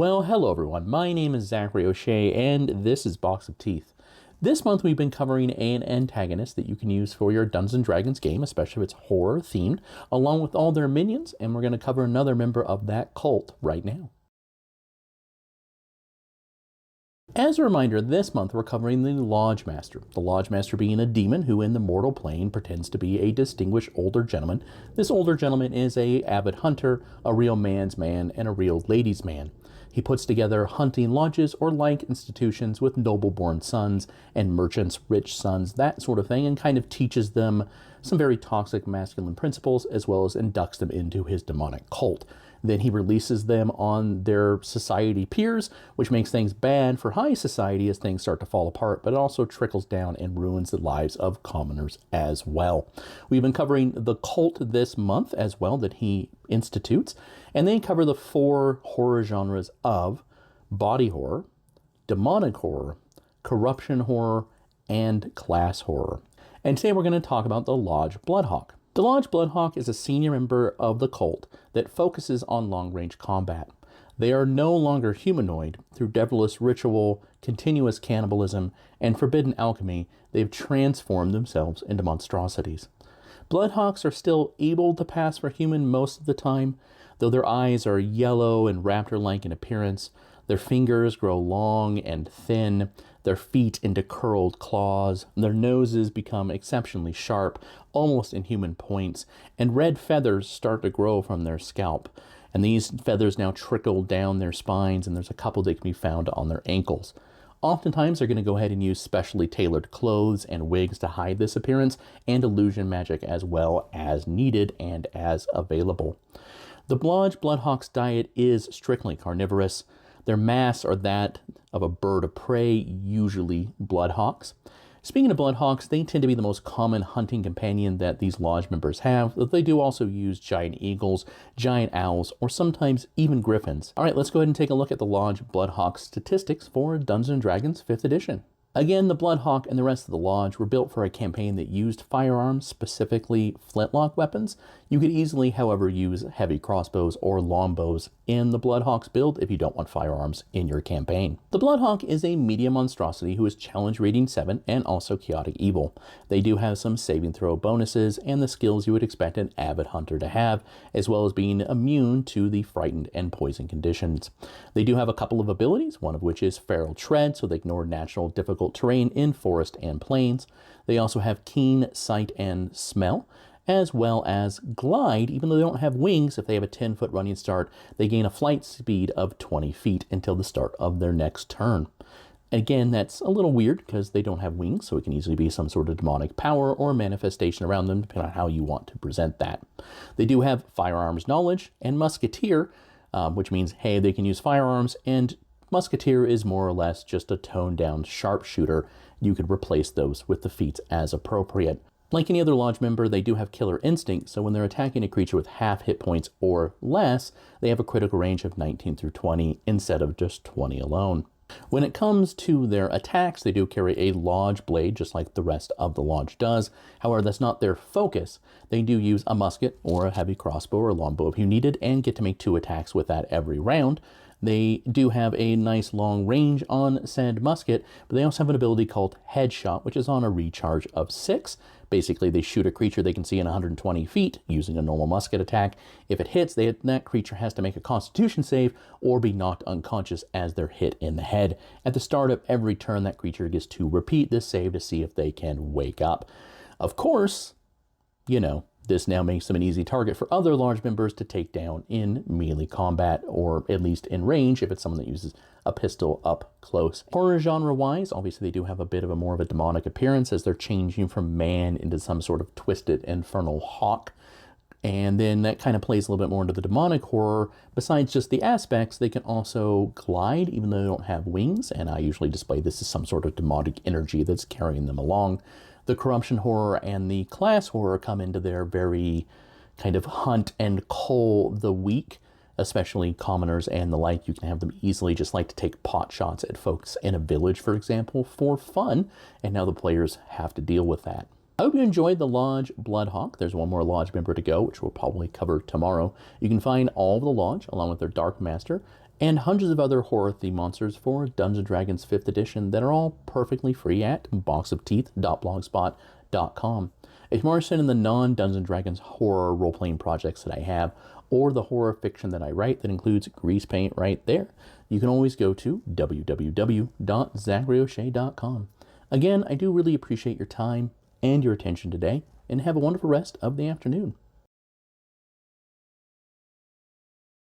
Well, hello everyone. My name is Zachary O'Shea, and this is Box of Teeth. This month we've been covering an antagonist that you can use for your Dungeons & Dragons game, especially if it's horror themed, along with all their minions, and we're going to cover another member of that cult right now. As a reminder, this month we're covering the Lodge Master. The Lodge Master being a demon who in the mortal plane pretends to be a distinguished older gentleman. This older gentleman is an avid hunter, a real man's man, and a real ladies' man. He puts together hunting lodges or like institutions with noble-born sons and merchants' rich sons, that sort of thing, and kind of teaches them some very toxic masculine principles as well as inducts them into his demonic cult. Then he releases them on their society peers, which makes things bad for high society as things start to fall apart, but it also trickles down and ruins the lives of commoners as well. We've been covering the cult this month as well that he institutes, and they cover the 4 horror genres of body horror, demonic horror, corruption horror, and class horror. And today we're going to talk about the Lodge Bloodhawk. The Lodge Bloodhawk is a senior member of the cult that focuses on long-range combat. They are no longer humanoid. Through devilish ritual, continuous cannibalism, and forbidden alchemy, they've transformed themselves into monstrosities. Bloodhawks are still able to pass for human most of the time, though their eyes are yellow and raptor-like in appearance. Their fingers grow long and thin, their feet into curled claws, their noses become exceptionally sharp, almost inhuman points, and red feathers start to grow from their scalp. And these feathers now trickle down their spines, and there's a couple that can be found on their ankles. Oftentimes, they're going to go ahead and use specially tailored clothes and wigs to hide this appearance, and illusion magic as well as needed and as available. The Lodge Bloodhawk's diet is strictly carnivorous. Their masks are that of a bird of prey, usually bloodhawks. Speaking of bloodhawks, they tend to be the most common hunting companion that these lodge members have, though they do also use giant eagles, giant owls, or sometimes even griffins. All right, let's go ahead and take a look at the Lodge Bloodhawk statistics for Dungeons & Dragons 5th edition. Again, the Bloodhawk and the rest of the Lodge were built for a campaign that used firearms, specifically flintlock weapons. You could easily, however, use heavy crossbows or longbows in the Bloodhawk's build if you don't want firearms in your campaign. The Bloodhawk is a medium monstrosity who is challenge rating 7 and also chaotic evil. They do have some saving throw bonuses and the skills you would expect an avid hunter to have, as well as being immune to the frightened and poison conditions. They do have a couple of abilities, one of which is feral tread, so they ignore natural difficult terrain in forest and plains. They also have keen sight and smell, as well as glide. Even though they don't have wings, if they have a 10-foot running start, they gain a flight speed of 20 feet until the start of their next turn. Again, that's a little weird because they don't have wings, so it can easily be some sort of demonic power or manifestation around them, depending on how you want to present that. They do have firearms knowledge and musketeer, which means, hey, they can use firearms, and musketeer is more or less just a toned-down sharpshooter. You could replace those with the feats as appropriate. Like any other Lodge member, they do have killer instinct, so when they're attacking a creature with half hit points or less, they have a critical range of 19 through 20 instead of just 20 alone. When it comes to their attacks, they do carry a Lodge blade, just like the rest of the Lodge does. However, that's not their focus. They do use a musket or a heavy crossbow or longbow if you need it, and get to make 2 attacks with that every round. They do have a nice long range on said musket, but they also have an ability called Headshot, which is on a recharge of 6. Basically, they shoot a creature they can see in 120 feet using a normal musket attack. If it hits, that creature has to make a Constitution save or be knocked unconscious as they're hit in the head. At the start of every turn, that creature gets to repeat this save to see if they can wake up. Of course, this now makes them an easy target for other Lodge members to take down in melee combat, or at least in range if it's someone that uses a pistol up close. Horror genre-wise, obviously they do have a bit of a more of a demonic appearance as they're changing from man into some sort of twisted infernal hawk. And then that kind of plays a little bit more into the demonic horror. Besides just the aspects, they can also glide, even though they don't have wings. And I usually display this as some sort of demonic energy that's carrying them along. The corruption horror and the class horror come into their very kind of hunt and cull the weak, especially commoners and the like. You can have them easily just like to take pot shots at folks in a village, for example, for fun. And now the players have to deal with that. I hope you enjoyed the Lodge Bloodhawk. There's one more Lodge member to go, which we'll probably cover tomorrow. You can find all of the Lodge, along with their Dark Master, and hundreds of other horror-themed monsters for Dungeons & Dragons 5th edition that are all perfectly free at boxofteeth.blogspot.com. If you're interested in the non-Dungeons & Dragons horror role-playing projects that I have, or the horror fiction that I write that includes grease paint right there, you can always go to www.zacharyoshea.com. Again, I do really appreciate your time and your attention today, and have a wonderful rest of the afternoon.